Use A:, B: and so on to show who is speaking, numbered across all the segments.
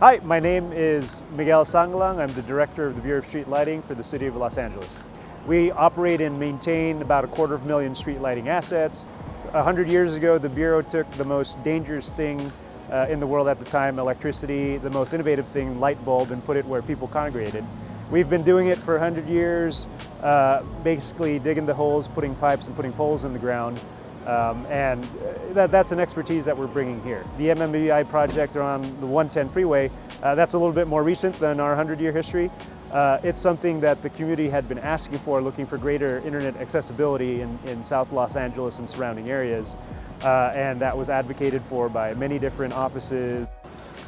A: Hi, my name is Miguel Sangalang. I'm the Director of the Bureau of Street Lighting for the City of Los Angeles. We operate and maintain about 250,000 street lighting assets. 100 years ago, the Bureau took the most dangerous thing in the world at the time, electricity, the most innovative thing, light bulb, and put it where people congregated. We've been doing it for 100 years, basically digging the holes, putting pipes and putting poles in the ground. That's an expertise that we're bringing here. The MMBI project on the 110 freeway, that's a little bit more recent than our 100-year history. It's something that the community had been asking for, looking for greater internet accessibility in South Los Angeles and surrounding areas, and that was advocated for by many different offices.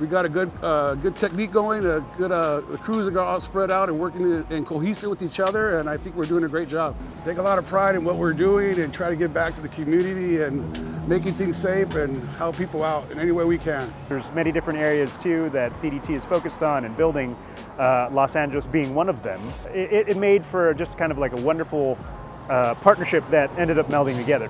B: We got a good technique going, the crews are all spread out and working and cohesive with each other, and I think we're doing a great job. Take a lot of pride in what we're doing and try to give back to the community and making things safe and help people out in any way we can.
A: There's many different areas too that CDT is focused on and building, Los Angeles being one of them. It made for just kind of like a wonderful partnership that ended up melding together.